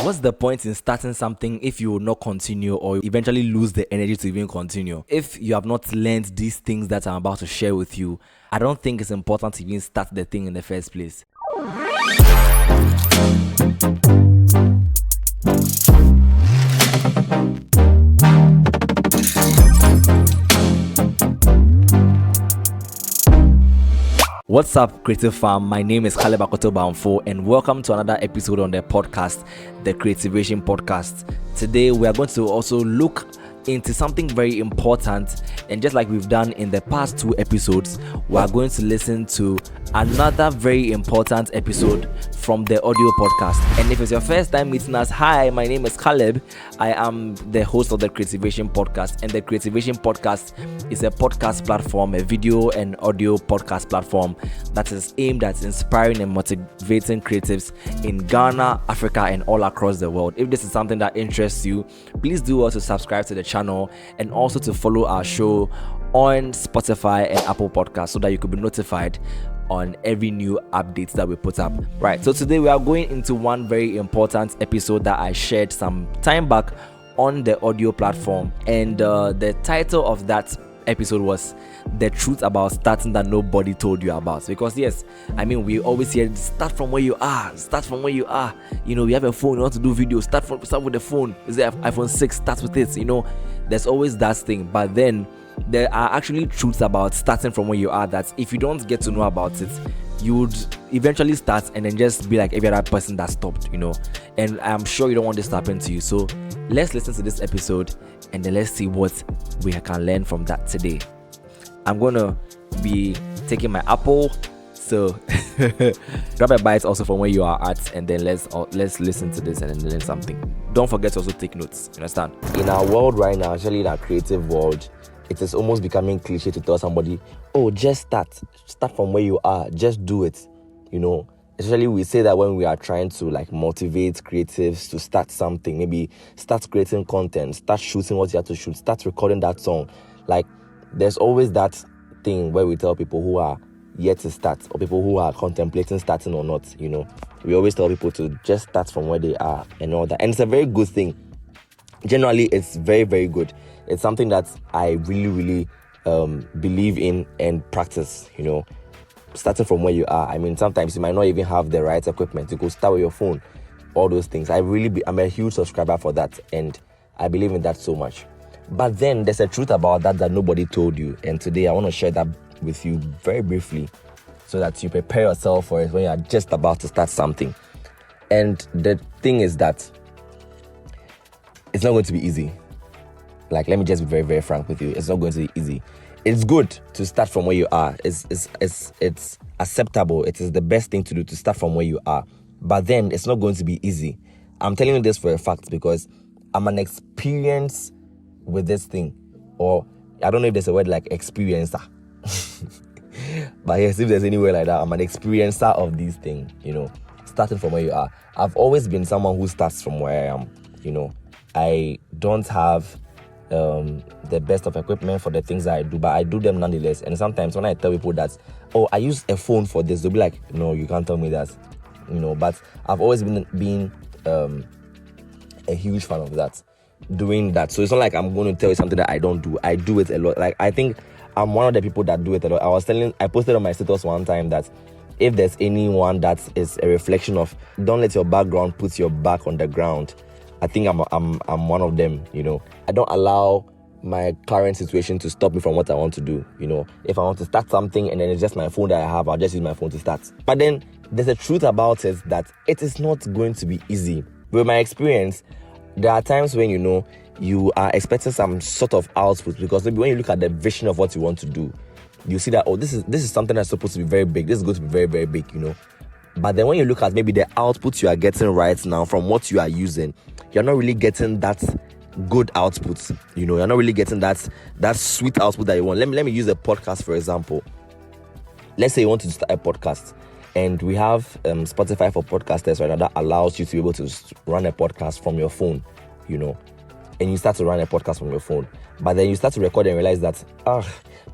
What's the point in starting something if you will not continue or eventually lose the energy to even continue? If you have not learned these things that I'm about to share with you, I don't think it's important to even start the thing in the first place. What's up, Creative Farm? My name is Caleb Akoto-Bamfo, and welcome to another episode on the podcast, the Creativation Podcast. Today, we are going to also look into something very important, and just like we've done in the past two episodes, we are going to listen to another very important episode from the audio podcast. And if it's your first time meeting us, hi, my name is Caleb. I am the host of the Creativation Podcast, and the Creativation Podcast is a podcast platform, a video and audio podcast platform that is aimed at inspiring and motivating creatives in Ghana, Africa, and all across the world. If this is something that interests you, please do also subscribe to the channel and also to follow our show on Spotify and Apple Podcasts so that you could be notified on every new updates that we put up. Right, so today we are going into one very important episode that I shared some time back on the audio platform, and the title of that episode was The Truth About Starting That Nobody Told You About. Because yes, I mean, we always hear start from where you are, you know, you have a phone, you want to do videos, start with the phone. Is it iPhone 6, start with it, you know, there's always that thing. But then there are actually truths about starting from where you are that if you don't get to know about it, you would eventually start and then just be like every other person that stopped, you know. And I'm sure you don't want this to happen to you. So let's listen to this episode and then let's see what we can learn from that today. I'm gonna be taking my apple, so grab a bite also from where you are at, and then let's listen to this and then learn something. Don't forget to also take notes. You understand? In our world right now, especially in our creative world, it is almost becoming cliche to tell somebody, oh, just start from where you are, just do it, you know. Especially we say that when we are trying to like motivate creatives to start something, maybe start creating content, start shooting what you have to shoot, start recording that song. Like there's always that thing where we tell people who are yet to start or people who are contemplating starting or not, you know. We always tell people to just start from where they are and all that. And it's a very good thing. Generally, it's very, very good. It's something that I really believe in and practice, you know. Starting from where you are. I mean, sometimes you might not even have the right equipment to go start with your phone, all those things. I'm a huge subscriber for that, and I believe in that so much. But then there's a truth about that nobody told you, and today I want to share that with you very briefly so that you prepare yourself for it when you are just about to start something. And the thing is that it's not going to be easy. Like, let me just be very, very frank with you. It's not going to be easy. It's good to start from where you are. It's acceptable. It is the best thing to do, to start from where you are. But then it's not going to be easy. I'm telling you this for a fact because I'm an experience with this thing. Or I don't know if there's a word like experiencer. But yes, if there's any word like that, I'm an experiencer of these things, you know, starting from where you are. I've always been someone who starts from where I am, you know. I don't have the best of equipment for the things that I do, but I do them nonetheless. And sometimes when I tell people that, oh, I use a phone for this, they'll be like, no, you can't tell me that, you know. But I've always been a huge fan of that, doing that. So it's not like I'm going to tell you something that I don't do. I do it a lot. Like, I think I'm one of the people that do it a lot. I posted on my status one time that if there's anyone that is a reflection of don't let your background put your back on the ground, I think I'm one of them, you know. I don't allow my current situation to stop me from what I want to do, you know. If I want to start something and then it's just my phone that I have, I'll just use my phone to start. But then there's a truth about it that it is not going to be easy. With my experience, there are times when, you know, you are expecting some sort of output because maybe when you look at the vision of what you want to do, you see that, oh, this is something that's supposed to be very big. This is going to be very, very big, you know. But then when you look at maybe the output you are getting right now from what you are using, you're not really getting that good output, you know. You're not really getting that sweet output that you want. Let me use a podcast, for example. Let's say you want to start a podcast, and we have Spotify for podcasters right now that allows you to be able to run a podcast from your phone, you know. And you start to run a podcast from your phone. But then you start to record and realize that,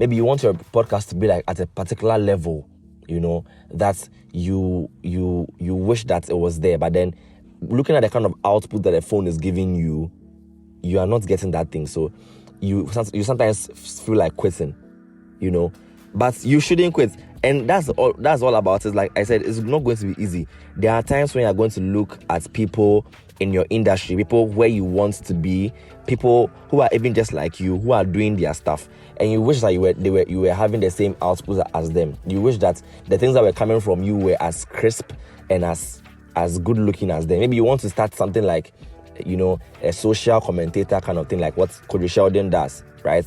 maybe you want your podcast to be like at a particular level, you know, that you wish that it was there. But then looking at the kind of output that the phone is giving you, you are not getting that thing. So you sometimes feel like quitting, but you shouldn't quit. And that's all about it. Like I said, it's not going to be easy. There are times when you're going to look at people in your industry, people where you want to be, people who are even just like you, who are doing their stuff, and you wish that you were having the same output as them. You wish that the things that were coming from you were as crisp and as good looking as them. Maybe you want to start something like, a social commentator kind of thing, like what Cody Sheldon does, right?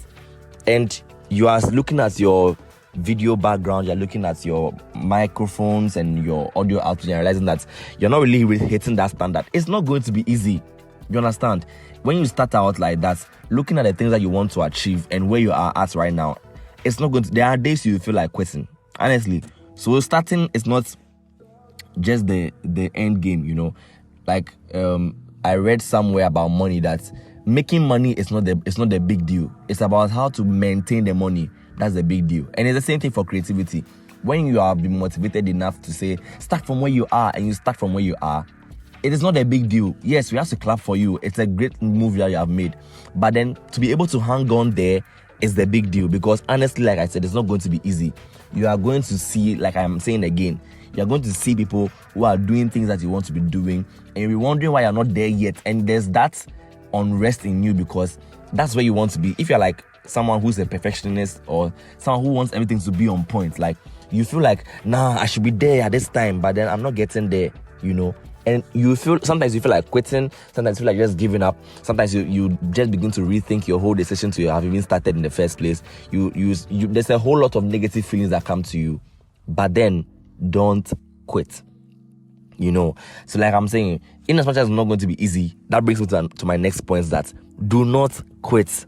And you are looking at your video background, you're looking at your microphones and your audio output, and realizing that you're not really hitting that standard. It's not going to be easy. You understand? When you start out like that, looking at the things that you want to achieve and where you are at right now, it's not going to. There are days you feel like quitting, honestly. So starting is not just the end game, Like I read somewhere about money that making money is not the big deal. It's about how to maintain the money. That's the big deal. And it's the same thing for creativity. When you are being motivated enough to say, start from where you are, and you start from where you are, it is not a big deal. Yes, we have to clap for you. It's a great move that you have made. But then to be able to hang on there is the big deal, because honestly, like I said, it's not going to be easy. You are going to see, like I'm saying again, you're going to see people who are doing things that you want to be doing, and you'll be wondering why you're not there yet. And there's that unrest in you, because that's where you want to be. If you're like someone who's a perfectionist or someone who wants everything to be on point, like you feel like, nah, I should be there at this time, but then I'm not getting there, and sometimes you feel like quitting, sometimes you feel like just giving up, sometimes you just begin to rethink your whole decision to have even started in the first place. There's a whole lot of negative feelings that come to you, but then don't quit. So like I'm saying, in as much as it's not going to be easy, that brings me to my next point, that do not quit.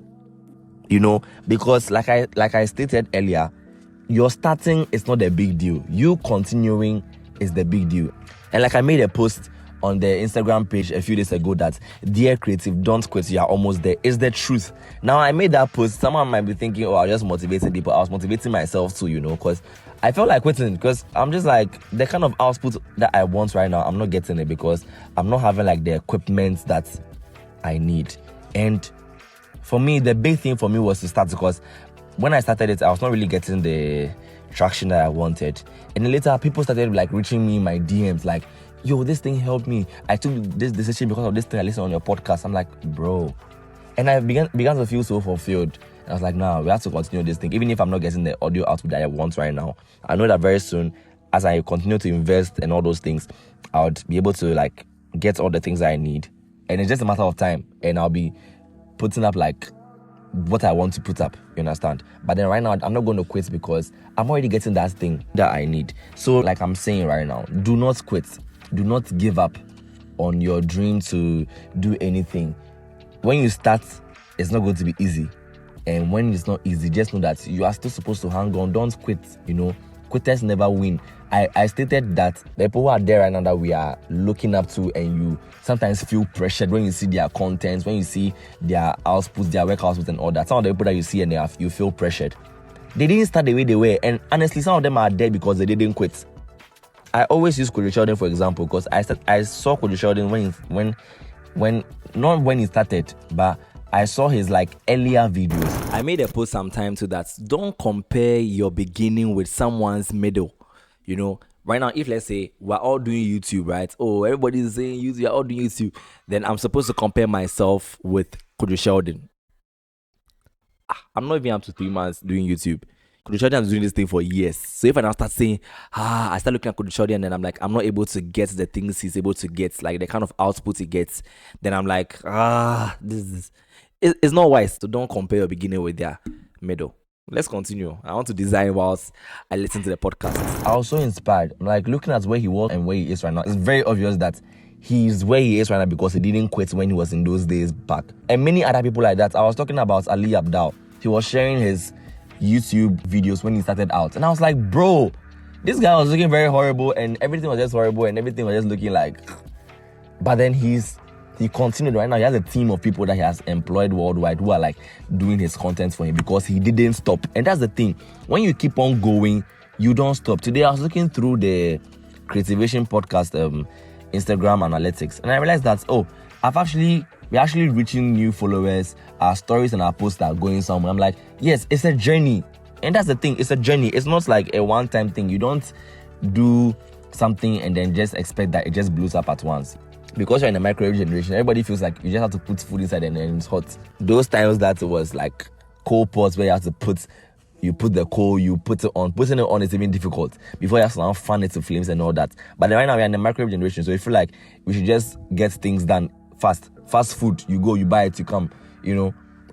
Because like I stated earlier, your starting is not a big deal. You continuing is the big deal. And like I made a post on the Instagram page a few days ago that, dear creative, don't quit, you are almost there. It's the truth. Now I made that post, someone might be thinking, oh, I was just motivating people. I was motivating myself too, because I felt like quitting, because I'm just like, the kind of output that I want right now, I'm not getting it, because I'm not having like the equipment that I need. And for me, the big thing for me was to start, because when I started it, I was not really getting the traction that I wanted. And then later, people started like reaching me in my DMs, like, yo, this thing helped me. I took this decision because of this thing I listened on your podcast. I'm like, bro. And I began to feel so fulfilled. And I was like, nah, we have to continue this thing. Even if I'm not getting the audio output that I want right now, I know that very soon, as I continue to invest in all those things, I would be able to like get all the things that I need. And it's just a matter of time. And I'll be putting up like what I want to put up, you understand? But then right now, I'm not going to quit, because I'm already getting that thing that I need. So like I'm saying right now, do not quit. Do not give up on your dream to do anything. When you start, it's not going to be easy. And when it's not easy, just know that you are still supposed to hang on. Don't quit, Quitters never win. I stated that the people who are there right now that we are looking up to, and you sometimes feel pressured when you see their contents, when you see their outputs, their work outputs and all that. Some of the people that you see and you feel pressured. They didn't start the way they were. And honestly, some of them are dead because they didn't quit. I always use Cody Sheldon, for example, because I saw Cody Sheldon not when he started, but I saw his like earlier videos. I made a post sometime to that. Don't compare your beginning with someone's middle. Right now, if let's say we're all doing YouTube, right? Oh, everybody's saying YouTube, you're all doing YouTube. Then I'm supposed to compare myself with Cody Sheldon. I'm not even up to 3 months doing YouTube. Cody Sheldon has been doing this thing for years. So if I now start saying, I start looking at Cody Sheldon and I'm like, I'm not able to get the things he's able to get, like the kind of output he gets, then I'm like, it's not wise. So don't compare your beginning with their middle. Let's continue. I want to design whilst I listen to the podcast. I was so inspired. I'm like looking at where he was and where he is right now. It's very obvious that he's where he is right now because he didn't quit when he was in those days back. And many other people like that. I was talking about Ali Abdal. He was sharing his YouTube videos when he started out. And I was like, bro, this guy was looking very horrible and everything was just horrible and everything was just looking like... But then he continued right now. He has a team of people that he has employed worldwide who are like doing his content for him because he didn't stop. And that's the thing. When you keep on going, you don't stop. Today I was looking through the Creativation podcast Instagram analytics, and I realized that we're actually reaching new followers. Our stories and our posts are going somewhere. I'm like, yes, it's a journey. And that's the thing, it's a journey. It's not like a one-time thing. You don't do something and then just expect that it just blows up at once. Because you're in a microwave generation, everybody feels like you just have to put food inside and then it's hot. Those times that it was like coal pots where you have to put the coal, you put it on. Putting it on is even difficult before you have to now fan it to flames and all that. But right now we're in a microwave generation, so I feel like we should just get things done fast. Fast food, you go, you buy it, you come,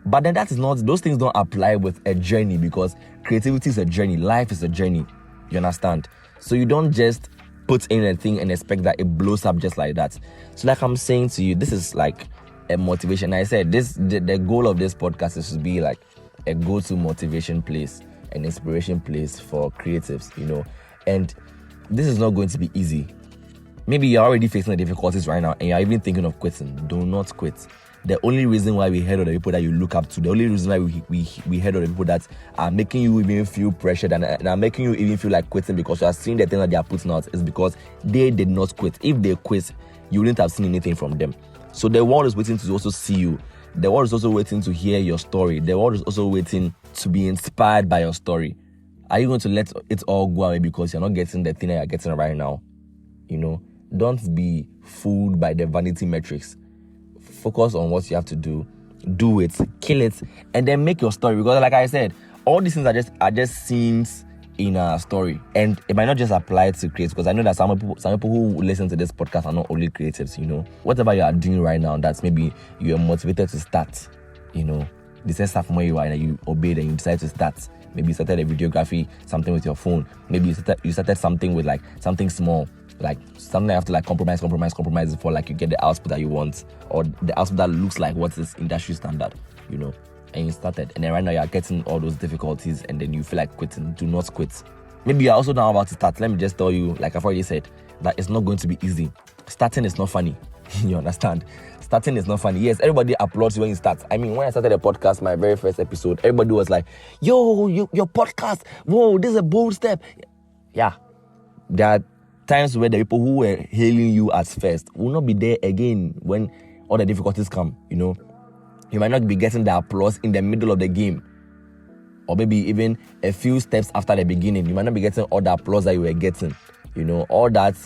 But then those things don't apply with a journey, because creativity is a journey, life is a journey. You understand? So you don't just put in a thing and expect that it blows up just like that. So like I'm saying to you, this is like a motivation. I said the goal of this podcast is to be like a go-to motivation place, an inspiration place for creatives, And this is not going to be easy. Maybe you're already facing the difficulties right now and you're even thinking of quitting. Do not quit. The only reason why we heard of the people that you look up to, the only reason why we heard of the people that are making you even feel pressured and are making you even feel like quitting because you are seeing the thing that they are putting out, is because they did not quit. If they quit, you wouldn't have seen anything from them. So the world is waiting to also see you. The world is also waiting to hear your story. The world is also waiting to be inspired by your story. Are you going to let it all go away because you're not getting the thing that you're getting right now? Don't be fooled by the vanity metrics. Focus on what you have to do. Do it, kill it, and then make your story. Because like I said, all these things are just scenes in a story, and it might not just apply to creatives. Because I know that some people who listen to this podcast are not only creatives. Whatever you are doing right now, that's maybe you are motivated to start. They say start from where you are and you obeyed and you decide to start. Maybe you started a videography, something with your phone. Maybe you started something with like something small. Like something you have to like compromise before like you get the output that you want, or the output that looks like what is industry standard, and you started, and then right now you're getting all those difficulties and then you feel like quitting. Do not quit. Maybe you're also now about to start. Let me just tell you, like I've already said, that it's not going to be easy. Starting is not funny. You understand? Starting is not funny. Yes, everybody applauds you when you start. I mean, when I started a podcast, my very first episode, everybody was like, yo, your podcast, whoa, this is a bold step. Yeah, there are times where the people who were hailing you at first will not be there again when all the difficulties come. You might not be getting the applause in the middle of the game, or maybe even a few steps after the beginning. You might not be getting all the applause that you were getting. All that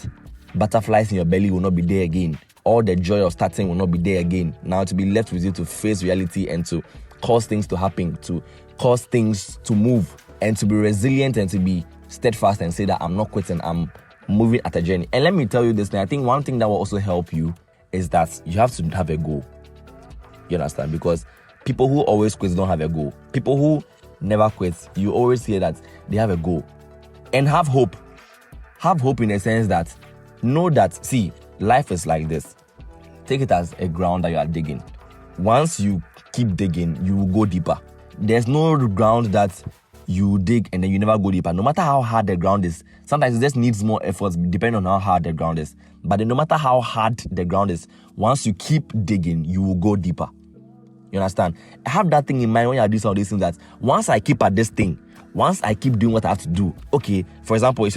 butterflies in your belly will not be there again. All the joy of starting will not be there again. Now to be left with you to face reality and to cause things to happen, to cause things to move, and to be resilient and to be steadfast and say that I'm not quitting, I'm moving at a journey. And let me tell you this thing, I think one thing that will also help you is that you have to have a goal. You understand? Because people who always quit don't have a goal. People who never quit, you always hear that they have a goal. And have hope. Have hope in the sense that know that, see, life is like this. Take it as a ground that you are digging. Once you keep digging, you will go deeper. There's no ground that you dig and then you never go deeper. No matter how hard the ground is, sometimes it just needs more efforts depending on how hard the ground is. But then no matter how hard the ground is, once you keep digging, you will go deeper. You understand? Have that thing in mind when you are doing some of these things, that once I keep at this thing, once I keep doing what I have to do, okay, for example, it's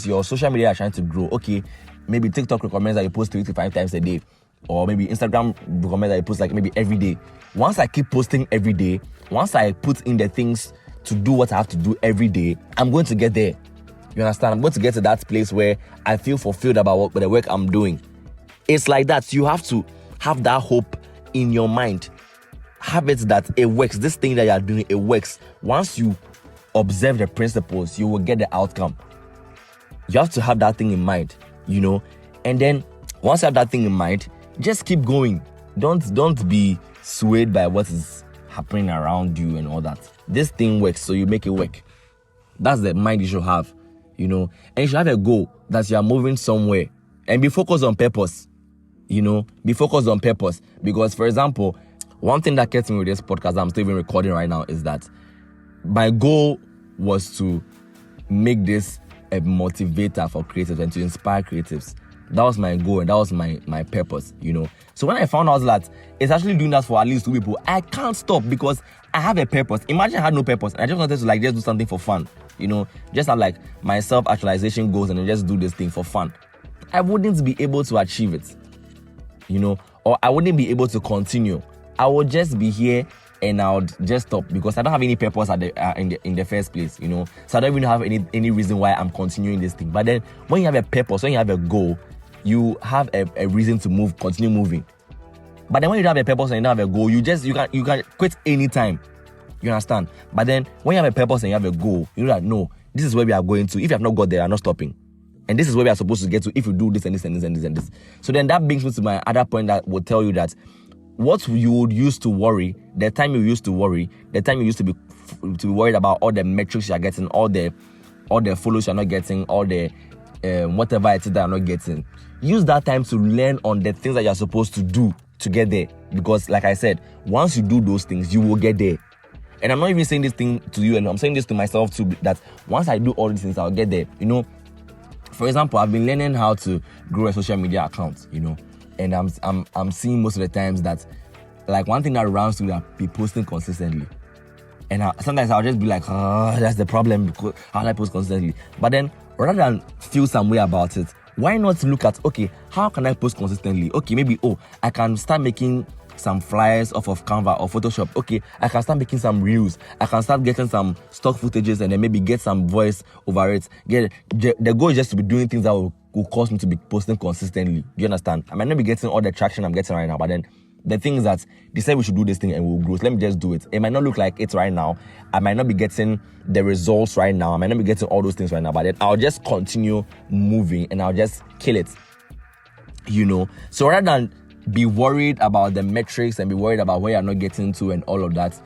your social media trying to grow. Okay, maybe TikTok recommends that you post 3 to 5 times a day, or maybe Instagram recommends that you post like maybe every day. Once I keep posting every day, once I put in the things to do what I have to do every day, I'm going to get there. You understand? I'm going to get to that place where I feel fulfilled about the work I'm doing. It's like that. You have to have that hope in your mind. Have it that it works. This thing that you are doing, it works. Once you observe the principles, you will get the outcome. You have to have that thing in mind, and then once you have that thing in mind, just keep going. Don't be swayed by what is happening around you and all that. This thing works, so you make it work. That's the mind you should have, and you should have a goal that you are moving somewhere, and be focused on purpose. Be focused on purpose. Because, for example, one thing that kept me with this podcast that I'm still even recording right now is that my goal was to make this a motivator for creatives and to inspire creatives. That was my goal and that was my purpose, So when I found out that it's actually doing that for at least 2 people, I can't stop because I have a purpose. Imagine I had no purpose and I just wanted to just do something for fun, just have like my self-actualization goals and then just do this thing for fun. I wouldn't be able to achieve it, or I wouldn't be able to continue. I would just be here and I would just stop because I don't have any purpose in the first place, So I don't even have any reason why I'm continuing this thing. But then when you have a purpose, when you have a goal, you have a reason to continue moving. But then when you don't have a purpose and you don't have a goal, you can quit anytime. You understand? But then when you have a purpose and you have a goal, you know that no, this is where we are going to. If you have not got there, I'm not stopping. And this is where we are supposed to get to if you do this and this and this and this and this. So then that brings me to my other point that will tell you that what you would use to worry, the time you used to worry, the time you used to be worried about all the metrics you are getting, all the follows you're not getting, all the whatever it is that you're not getting. Use that time to learn on the things that you're supposed to do to get there. Because like I said, once you do those things, you will get there. And I'm not even saying this thing to you, and I'm saying this to myself too, that once I do all these things, I'll get there. For example, I've been learning how to grow a social media account, and I'm seeing most of the times that, like, one thing that runs through that be posting consistently. And sometimes I'll just be like, that's the problem, because how do I post consistently? But then, rather than feel some way about it, why not look at, okay, how can I post consistently? Okay, maybe, I can start making some flyers off of Canva or Photoshop. Okay, I can start making some reels. I can start getting some stock footages and then maybe get some voice over it. The goal is just to be doing things that will cause me to be posting consistently. Do you understand? I might not be getting all the traction I'm getting right now, but then the thing is that they said we should do this thing and we'll grow. So let me just do it. It might not look like it right now. I might not be getting the results right now. I might not be getting all those things right now, but then I'll just continue moving and I'll just kill it. So rather than be worried about the metrics and be worried about where you're not getting to and all of that,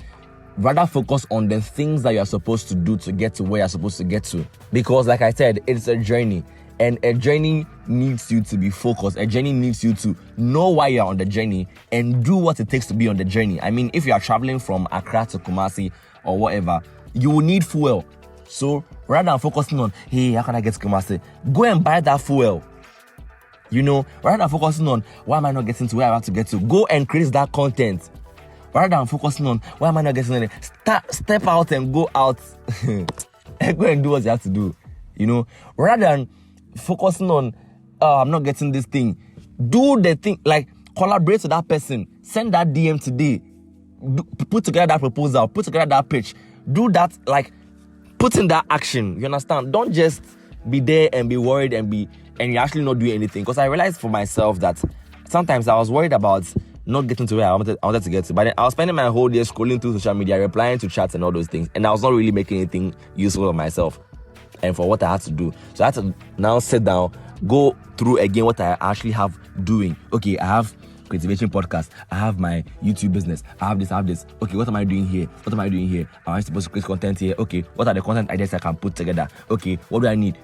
rather focus on the things that you're supposed to do to get to where you're supposed to get to. Because like I said, it's a journey, and a journey needs you to be focused. A journey needs you to know why you're on the journey and do what it takes to be on the journey. I mean, if you are traveling from Accra to Kumasi or whatever, you will need fuel. So rather than focusing on, hey, how can I get to Kumasi? Go and buy that fuel. Rather than focusing on why am I not getting to where I have to get to, go and create that content. Rather than focusing on why am I not getting there, step out and go out and go and do what you have to do. Rather than focusing on I'm not getting this thing, do the thing, like collaborate with that person, send that DM today, put together that proposal, put together that pitch, do that, like put in that action. You understand? Don't just be there and be worried and you're actually not doing anything. Because I realized for myself that sometimes I was worried about not getting to where I wanted to get to. But then I was spending my whole day scrolling through social media, replying to chats and all those things. And I was not really making anything useful of myself and for what I had to do. So I had to now sit down, go through again what I actually have doing. Okay, I have Creativation Podcast. I have my YouTube business. I have this. Okay, what am I doing here? What am I doing here? Am I supposed to create content here? Okay, what are the content ideas I can put together? Okay, what do I need?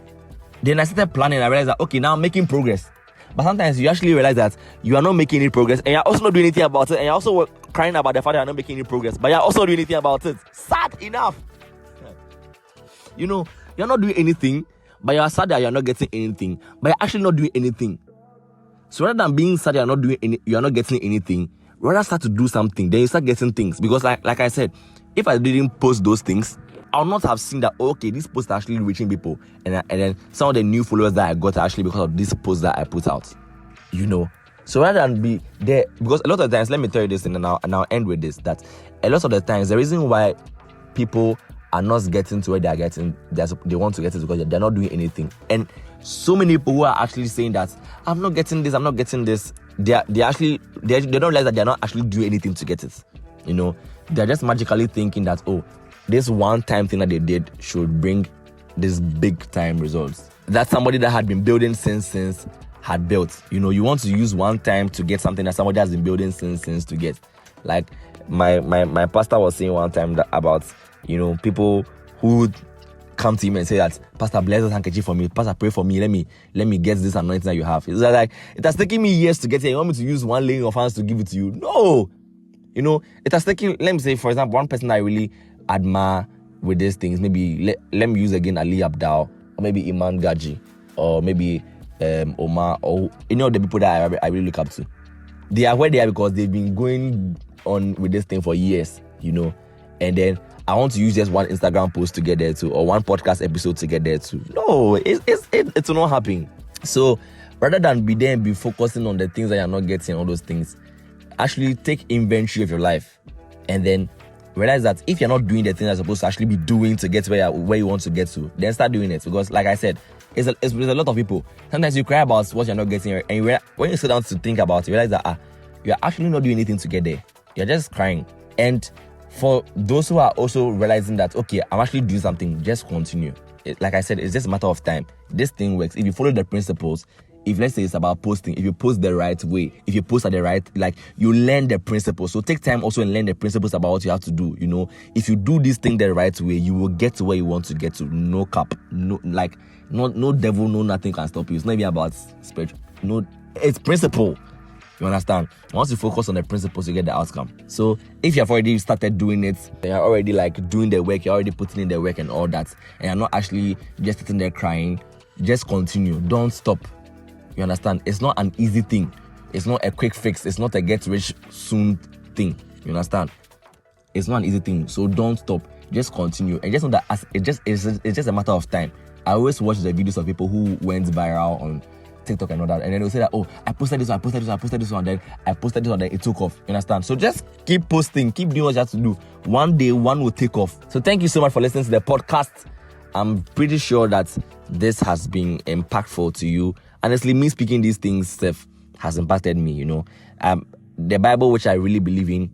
Then I started planning and I realized that, okay, now I'm making progress. But sometimes you actually realize that you are not making any progress and you're also not doing anything about it. And you're also crying about the fact that you're not making any progress. But you're also not doing anything about it. Sad enough. You're not doing anything, but you're sad that you're not getting anything. But you're actually not doing anything. So rather than being sad you're not getting anything, rather start to do something. Then you start getting things. Because like I said, if I didn't post those things, I'll not have seen that, okay, this post are actually reaching people. And then some of the new followers that I got are actually because of this post that I put out. So rather than be there, because a lot of times, let me tell you this, and I'll end with this, that a lot of the times, the reason why people are not getting to where they are getting, they want to get it because they're not doing anything. And so many people who are actually saying that, I'm not getting this, they don't realize that they're not actually doing anything to get it. They're just magically thinking that, this one-time thing that they did should bring this big-time results. That's somebody that had been building since had built. You want to use one time to get something that somebody has been building since to get. Like my pastor was saying one time about, people who come to him and say that, Pastor, bless this handkerchief for me. Pastor, pray for me. Let me get this anointing that you have. It's like, it has taken me years to get here. You want me to use one laying of hands to give it to you? No. It has taken, let me say, for example, one person I really admire with these things, maybe let me use again Ali Abdal, or maybe Iman Gaji, or maybe Omar, or the people that I really look up to. They are where they are because they've been going on with this thing for years, and then I want to use just one Instagram post to get there too, or one podcast episode to get there too. No, it will not happen. So rather than be focusing on the things that you're not getting, all those things, actually take inventory of your life, and then realize that if you're not doing the things you're supposed to actually be doing to get where you want to get to, then start doing it. Because like I said, it's a lot of people. Sometimes you cry about what you're not getting, and when you sit down to think about it, you realize that you're actually not doing anything to get there. You're just crying. And for those who are also realizing that, okay, I'm actually doing something, just continue. Like I said, it's just a matter of time. This thing works. If you follow the principles, if let's say it's about posting, if you post the right way, if you post at the right, like you learn the principles. So take time also and learn the principles about what you have to do. You know, if you do this thing the right way, you will get to where you want to get to. No cap, no devil, no nothing can stop you. It's not even about spiritual. No, it's principle. You understand? Once you focus on the principles, you get the outcome. So if you've already started doing it, you're already like doing the work, you're already putting in the work and all that, and you're not actually just sitting there crying, just continue. Don't stop. You understand? It's not an easy thing. It's not a quick fix. It's not a get rich soon thing. You understand? It's not an easy thing. So don't stop. Just continue. And just know that it's just a matter of time. I always watch the videos of people who went viral on TikTok and all that, and then they'll say that, oh, I posted this one, and then I posted this one, then it took off. You understand? So just keep posting, keep doing what you have to do. One day, one will take off. So thank you so much for listening to the podcast. I'm pretty sure that this has been impactful to you. Honestly, me speaking these things has impacted me, you know. The Bible, which I really believe in,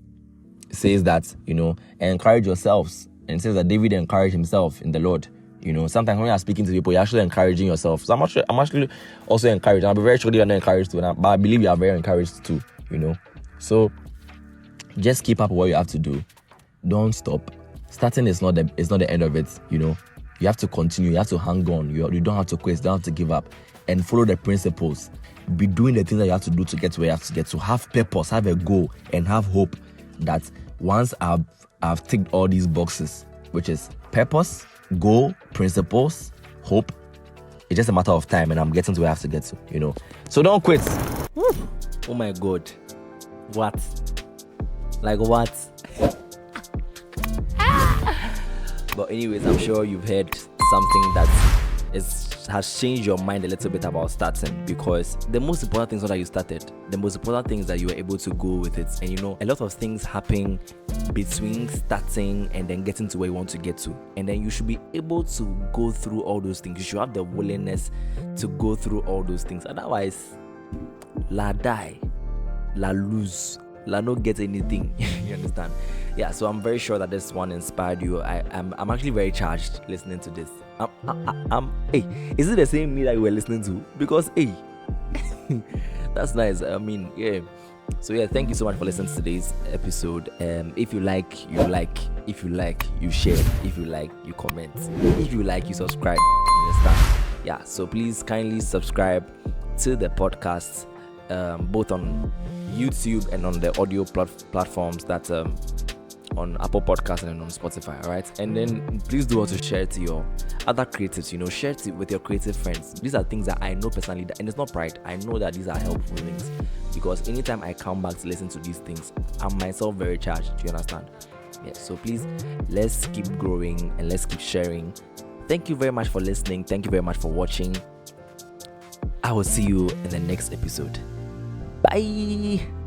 says that, you know, encourage yourselves. And it says that David encouraged himself in the Lord. You know, sometimes when you're speaking to people, you're actually encouraging yourself. So I'm actually also encouraged. I'll be very sure you're not encouraged too, but I believe you are very encouraged too, you know. So just keep up what you have to do. Don't stop. Starting is not the end of it, you know. You have to continue. You have to hang on. You don't have to quit. You don't have to give up. And follow the principles. Be doing the things that you have to do to get to where you have to get to. Have purpose, have a goal, and have hope that once I've ticked all these boxes, which is purpose, goal, principles, hope, it's just a matter of time, and I'm getting to where I have to get to, you know. So don't quit. Woo. Oh my God. What? Like what? But anyways, I'm sure you've heard something that has changed your mind a little bit about starting, because the most important thing is not that you started. The most important thing is that you were able to go with it. And you know, a lot of things happen between starting and then getting to where you want to get to, and then you should be able to go through all those things. You should have the willingness to go through all those things. Otherwise, la die, la lose, la not get anything. You understand? Yeah, so I'm very sure that this one inspired you. I'm actually very charged listening to this. Hey, is it the same me that you were listening to? Because hey, that's nice. I mean, yeah. So yeah, thank you so much for listening to today's episode. If you like, you like. If you like, you share. If you like, you comment. If you like, you subscribe. You understand? Yeah. So please kindly subscribe to the podcast, both on YouTube and on the audio platforms that on Apple Podcasts and on Spotify, all right? And then please do also share it to your other creatives, you know, share it with your creative friends. These are things that I know personally, and it's not pride. I know that these are helpful things, because anytime I come back to listen to these things, I'm myself very charged. Do you understand? Yeah, so please, let's keep growing and let's keep sharing. Thank you very much for listening. Thank you very much for watching. I will see you in the next episode. Bye.